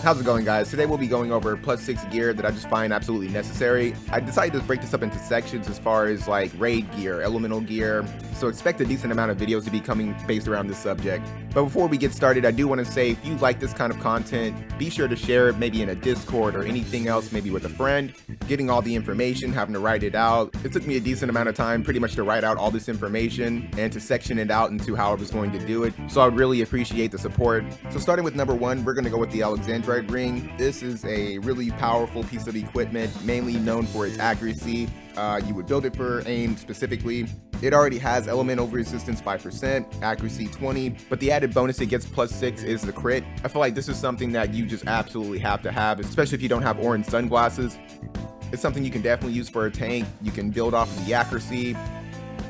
How's it going, guys? Today we'll be going over +6 gear that I just find absolutely necessary. I decided to break this up into sections as far as like raid gear, elemental gear, so expect a decent amount of videos to be coming based around this subject. But before we get started, I do want to say if you like this kind of content, be sure to share it maybe in a Discord or anything else, maybe with a friend. Getting all the information, having to write it out. It took me a decent amount of time pretty much to write out all this information and to section it out into how I was going to do it. So I would really appreciate the support. So starting with number 1, we're going to go with the Alexandrite Ring. This is a really powerful piece of equipment, mainly known for its accuracy. You would build it for aim specifically. It already has elemental resistance 5%, accuracy 20, but the added bonus it gets +6 is the crit. I feel like this is something that you just absolutely have to have, especially if you don't have orange sunglasses. It's something you can definitely use for a tank. You can build off of the accuracy,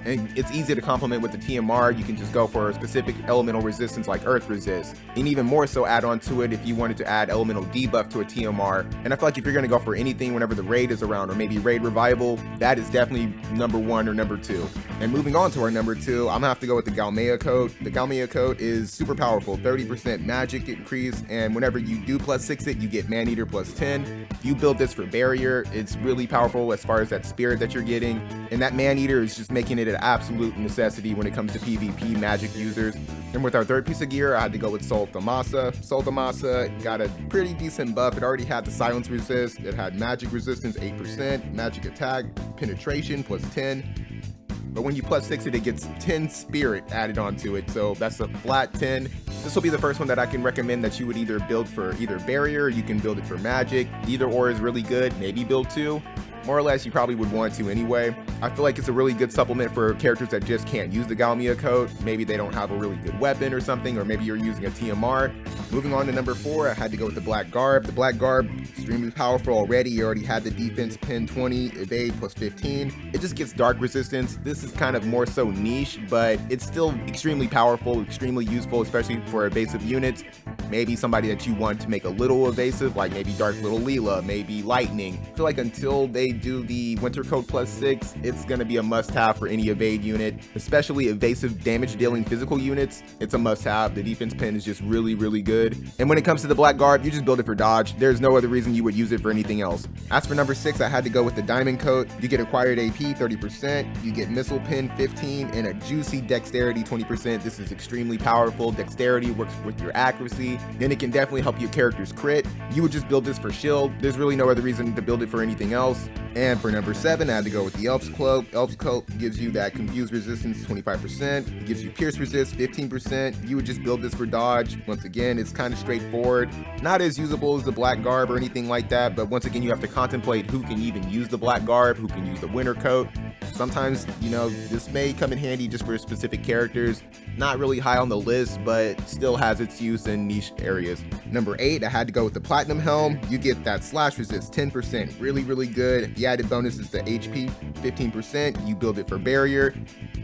and it's easy to complement with the TMR. You can just go for a specific elemental resistance like Earth Resist, and even more so add on to it if you wanted to add elemental debuff to a TMR. And I feel like if you're going to go for anything whenever the raid is around, or maybe raid revival, that is definitely number 1 or number 2. And moving on to our number 2, I'm gonna have to go with the Galmia Code. The Galmia Code is super powerful, 30% magic increase, and whenever you do +6 it, you get Maneater +10. You build this for barrier. It's really powerful as far as that spirit that you're getting, and that Maneater is just making it an absolute necessity when it comes to PvP magic users. And with our third piece of gear, I had to go with Salta Masa. Salta Masa got a pretty decent buff. It already had the silence resist, it had magic resistance 8%, magic attack, penetration +10. But when you +6 it, it gets 10 spirit added onto it, so that's a flat 10. This will be the first one that I can recommend that you would either build for either barrier, you can build it for magic. Either or is really good, maybe build 2. More or less, you probably would want to anyway. I feel like it's a really good supplement for characters that just can't use the Galmia Code. Maybe they don't have a really good weapon or something, or maybe you're using a TMR. Moving on to number 4, I had to go with the Black Garb. The Black Garb, extremely powerful already. You already had the defense pin 20, evade +15. It just gets dark resistance. This is kind of more so niche, but it's still extremely powerful, extremely useful, especially for evasive units. Maybe somebody that you want to make a little evasive, like maybe Dark Little Leela, maybe Lightning. I feel like until they do the Winter Code +6, it's going to be a must-have for any evade unit, especially evasive damage dealing physical units. It's a must-have. The defense pin is just really, really good. And when it comes to the Black Garb, you just build it for dodge. There's no other reason you would use it for anything else. As for number 6, I had to go with the Diamond Coat. You get acquired AP 30%, you get missile pin 15, and a juicy dexterity 20%. This is extremely powerful. Dexterity works with your accuracy, then it can definitely help your character's crit. You would just build this for shield. There's really no other reason to build it for anything else. And for number 7, I had to go with the Elf's Cloak. Elf's Cloak gives you that confuse resistance 25%, it gives you pierce resist 15%. You would just build this for dodge. Once again, it's kind of straightforward. Not as usable as the Black Garb or anything like that, but once again, you have to contemplate who can even use the Black Garb, who can use the Winter Coat. Sometimes, you know, this may come in handy just for specific characters. Not really high on the list, but still has its use in niche areas. Number 8, I had to go with the Platinum Helm. You get that slash resist 10%, really, really good. The added bonus is the HP 15%. You build it for barrier.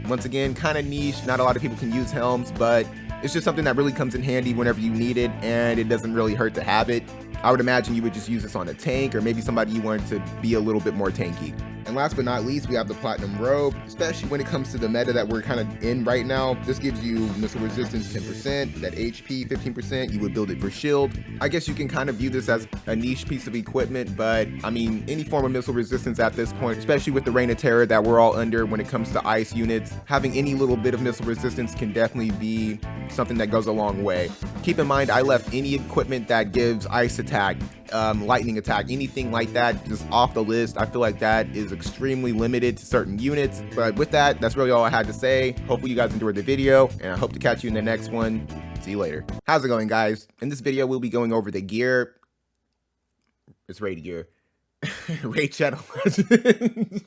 Once again, kind of niche. Not a lot of people can use helms, but it's just something that really comes in handy whenever you need it, and it doesn't really hurt to have it. I would imagine you would just use this on a tank, or maybe somebody you wanted to be a little bit more tanky. And last but not least, we have the Platinum Robe. Especially when it comes to the meta that we're kind of in right now, this gives you missile resistance 10%, that HP 15%, you would build it for shield. I guess you can kind of view this as a niche piece of equipment, but I mean, any form of missile resistance at this point, especially with the Reign of Terror that we're all under when it comes to ice units, having any little bit of missile resistance can definitely be something that goes a long way. Keep in mind, I left any equipment that gives ice attack, lightning attack, anything like that just off the list. I feel like that is extremely limited to certain units. But with that, that's really all I had to say. Hopefully you guys enjoyed the video, and I hope to catch you in the next one. See you later. How's it going, guys? In this video, we'll be going over the gear. It's raid gear. Raid channel legends.